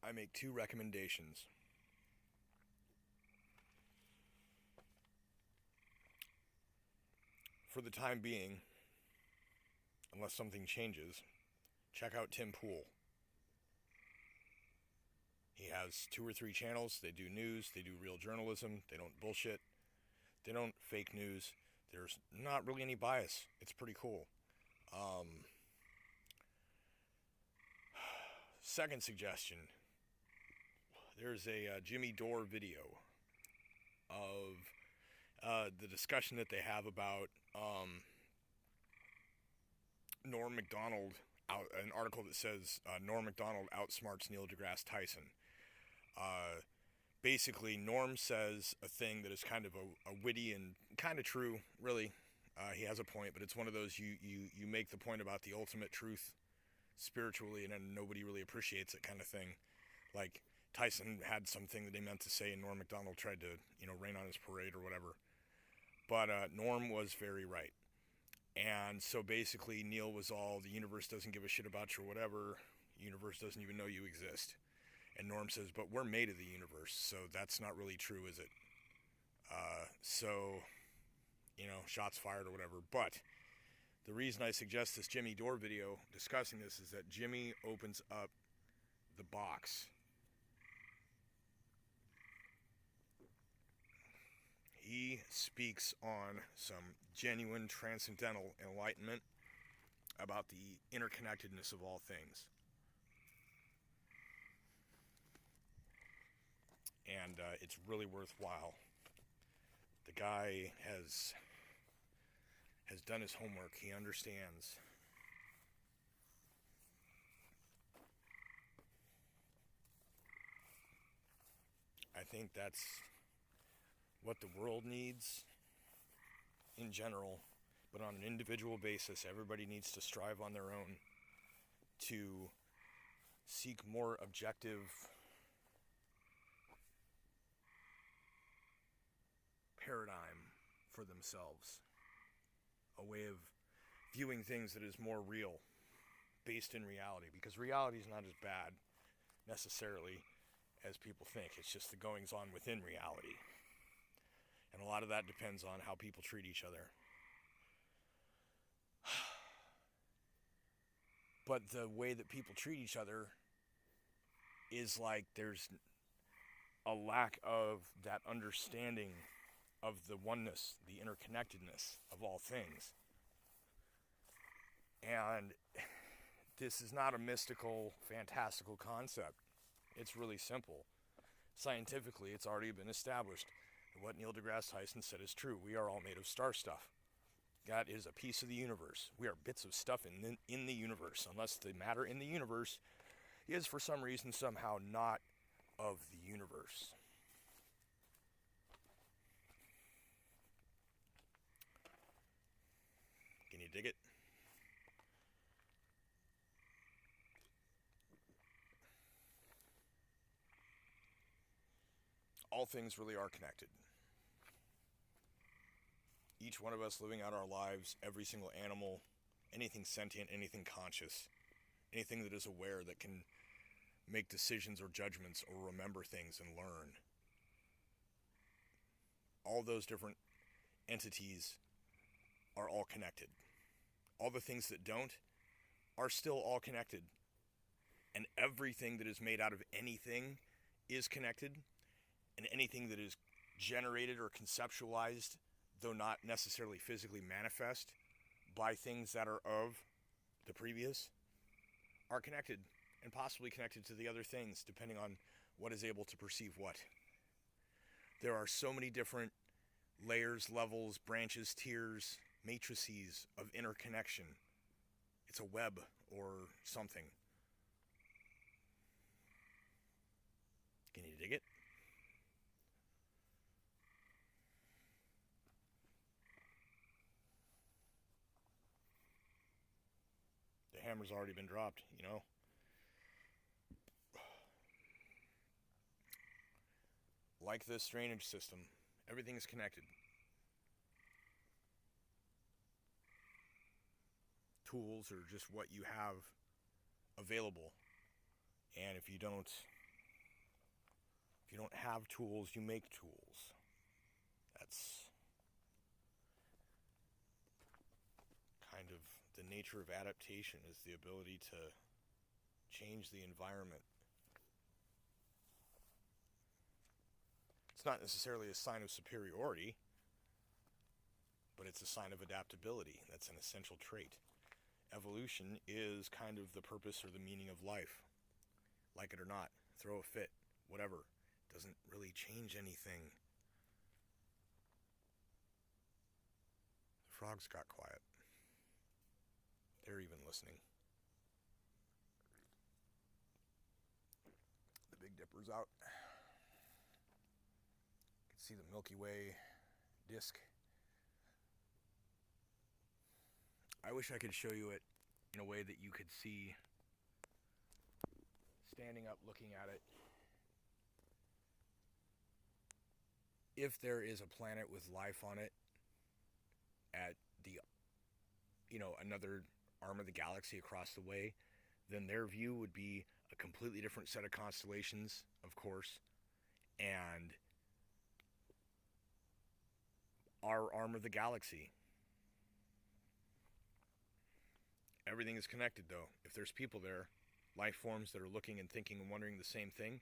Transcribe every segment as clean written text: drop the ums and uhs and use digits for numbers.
I make two recommendations. For the time being, unless something changes, check out Tim Pool. He has 2 or 3 channels. They do news, they do real journalism, they don't bullshit, they don't fake news. There's not really any bias. It's pretty cool. Second suggestion, there's a Jimmy Dore video of the discussion that they have about Norm Macdonald, an article that says Norm Macdonald outsmarts Neil deGrasse Tyson. Basically, Norm says a thing that is kind of a witty and kind of true, really. He has a point, but it's one of those you make the point about the ultimate truth spiritually, and then nobody really appreciates it kind of thing. Like, Tyson had something that he meant to say, and Norm Macdonald tried to, rain on his parade or whatever. But Norm was very right. And so basically, Neil was all, the universe doesn't give a shit about you or whatever. The universe doesn't even know you exist. And Norm says, but we're made of the universe, so that's not really true, is it? So, shots fired or whatever. But the reason I suggest this Jimmy Dore video discussing this is that Jimmy opens up the box. He speaks on some genuine transcendental enlightenment about the interconnectedness of all things. And it's really worthwhile. The guy has done his homework. He understands. I think that's what the world needs in general, but on an individual basis, everybody needs to strive on their own to seek more objective paradigm for themselves, a way of viewing things that is more real, based in reality, because reality is not as bad necessarily as people think. It's just the goings on within reality, and a lot of that depends on how people treat each other. But the way that people treat each other is like there's a lack of that understanding of the oneness, the interconnectedness of all things. And this is not a mystical, fantastical concept. It's really simple. Scientifically, it's already been established. What Neil deGrasse Tyson said is true. We are all made of star stuff. God is a piece of the universe. We are bits of stuff in the universe, unless the matter in the universe is for some reason somehow not of the universe. Can you dig it? All things really are connected. Each one of us living out our lives, every single animal, anything sentient, anything conscious, anything that is aware, that can make decisions or judgments or remember things and learn. All those different entities are all connected. All the things that don't are still all connected. And everything that is made out of anything is connected. And anything that is generated or conceptualized, though not necessarily physically manifest, by things that are of the previous, are connected, and possibly connected to the other things, depending on what is able to perceive what. There are so many different layers, levels, branches, tiers, matrices of interconnection. It's a web or something. Can you dig it? The hammer's already been dropped, Like this drainage system, everything is connected. Tools are just what you have available. And if you don't you don't have tools, you make tools. That's kind of the nature of adaptation, is the ability to change the environment. It's not necessarily a sign of superiority, but it's a sign of adaptability. That's an essential trait. Evolution is kind of the purpose or the meaning of life. Like it or not, throw a fit, whatever. Doesn't really change anything. The frogs got quiet. They're even listening. The Big Dipper's out. You can see the Milky Way disk. I wish I could show you it in a way that you could see standing up looking at it. If there is a planet with life on it at the, another arm of the galaxy across the way, then their view would be a completely different set of constellations, of course, and our arm of the galaxy. Everything is connected, though. If there's people there, life forms that are looking and thinking and wondering the same thing,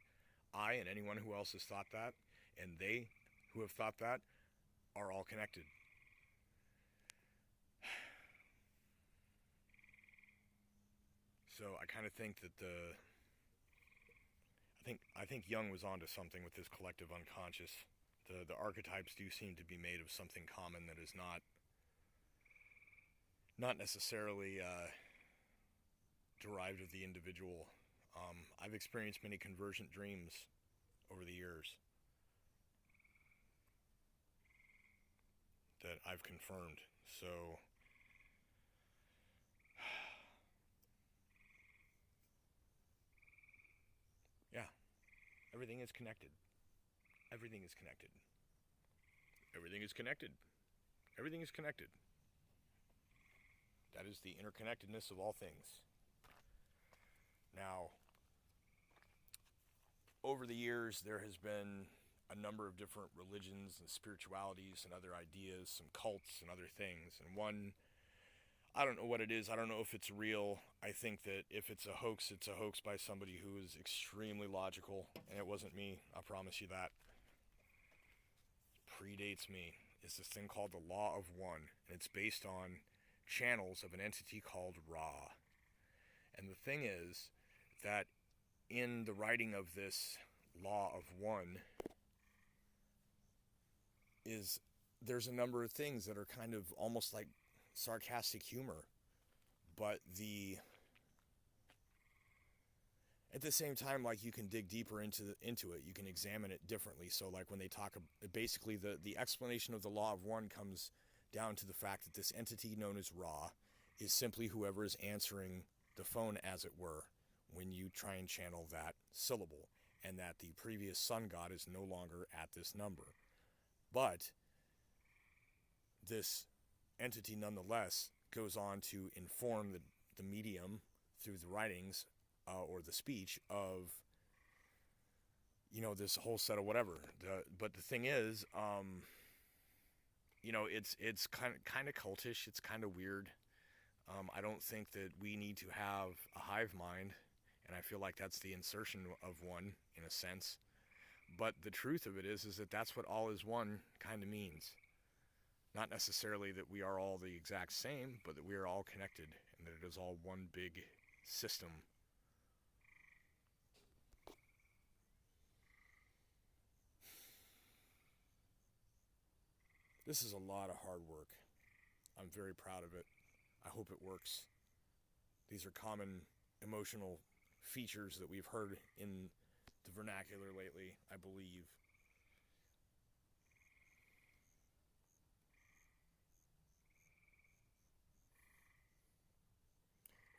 I and anyone who else has thought that, and they who have thought that, are all connected. So I kind of think that I think Jung was onto something with this collective unconscious. The archetypes do seem to be made of something common that is not necessarily derived of the individual. I've experienced many convergent dreams over the years that I've confirmed. So yeah, everything is connected. Everything is connected. Everything is connected. Everything is connected. That is the interconnectedness of all things. Now, over the years, there has been a number of different religions and spiritualities and other ideas, some cults and other things. And one, I don't know what it is. I don't know if it's real. I think that if it's a hoax, it's a hoax by somebody who is extremely logical. And it wasn't me. I promise you that. Predates me. It's this thing called the Law of One. And it's based on channels of an entity called Ra. And the thing is that in the writing of this Law of One there's a number of things that are kind of almost like sarcastic humor, but at the same time, like, you can dig deeper into it, you can examine it differently. So like when they talk, basically the explanation of the Law of One comes down to the fact that this entity known as Ra is simply whoever is answering the phone, as it were, when you try and channel that syllable, and that the previous sun god is no longer at this number. But this entity nonetheless goes on to inform the medium through the writings or the speech of, this whole set of whatever. But the thing is, it's kind of cultish. It's kind of weird. I don't think that we need to have a hive mind, and I feel like that's the insertion of one in a sense. But the truth of it is that that's what all is one kind of means. Not necessarily that we are all the exact same, but that we are all connected, and that it is all one big system. This is a lot of hard work. I'm very proud of it. I hope it works. These are common emotional features that we've heard in the vernacular lately, I believe.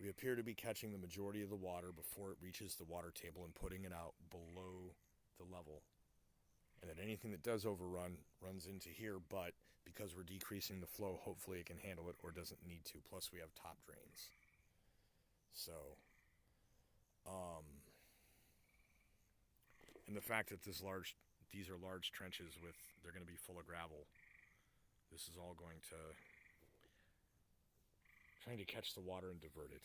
We appear to be catching the majority of the water before it reaches the water table and putting it out below the level. And that anything that does overrun runs into here, but because we're decreasing the flow, hopefully it can handle it or doesn't need to. Plus we have top drains. So, And the fact that these are large trenches they're going to be full of gravel. This is all going to, trying to catch the water and divert it.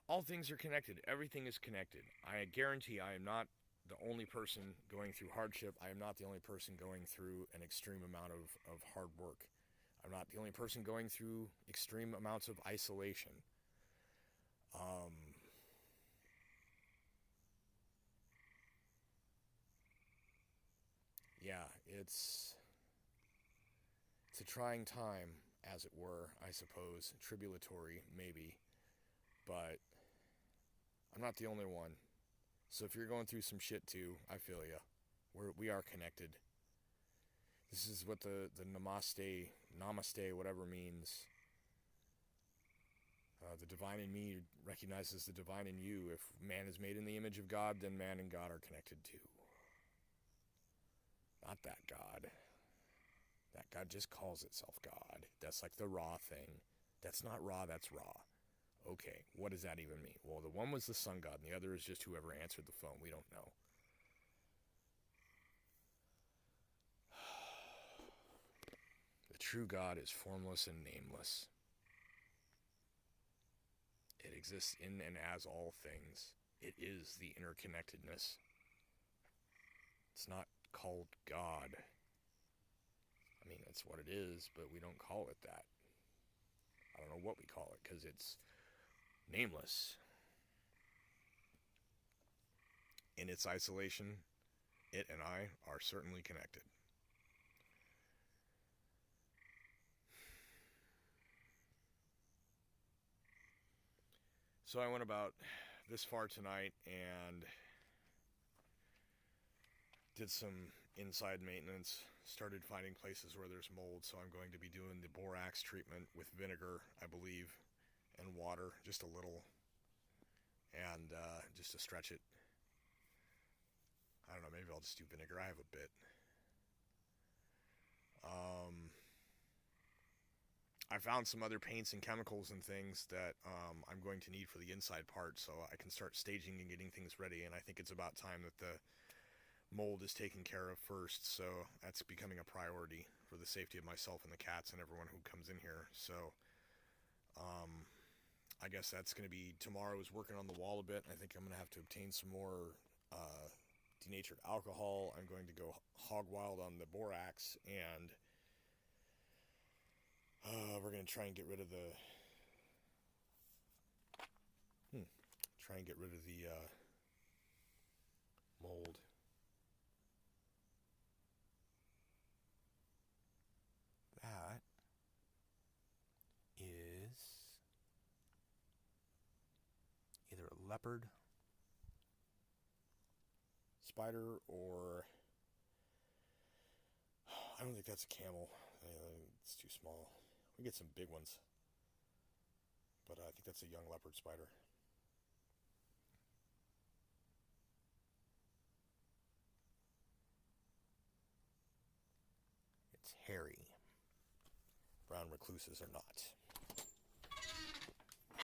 All things are connected. Everything is connected. I guarantee I am not the only person going through hardship. I am not the only person going through an extreme amount of hard work. I'm not the only person going through extreme amounts of isolation. Yeah, it's a trying time, as it were, I suppose. Tribulatory, maybe. But I'm not the only one. So if you're going through some shit too, I feel ya. We are connected. This is what the namaste, whatever means. The divine in me recognizes the divine in you. If man is made in the image of God, then man and God are connected too. Not that God. That God just calls itself God. That's like the Ra thing. That's not Ra, that's Ra. Okay, what does that even mean? Well, the one was the sun god, and the other is just whoever answered the phone. We don't know. The true God is formless and nameless. It exists in and as all things. It is the interconnectedness. It's not called God. I mean, that's what it is, but we don't call it that. I don't know what we call it, because it's nameless. In its isolation, it and I are certainly connected. So I went about this far tonight and did some inside maintenance, started finding places where there's mold, so I'm going to be doing the borax treatment with vinegar, I believe, and water, just a little, and just to stretch it. I don't know, maybe I'll just do vinegar. I have a bit. I found some other paints and chemicals and things that I'm going to need for the inside part, so I can start staging and getting things ready, and I think it's about time that the mold is taken care of first, so that's becoming a priority for the safety of myself and the cats and everyone who comes in here. So I guess that's going to be tomorrow's working on the wall a bit. I think I'm going to have to obtain some more denatured alcohol. I'm going to go hog wild on the borax, and we're going to try and get rid of the mold. That is either a leopard spider or I don't think that's a camel. It's too small. We get some big ones, but I think that's a young leopard spider. It's hairy. Brown recluses are not.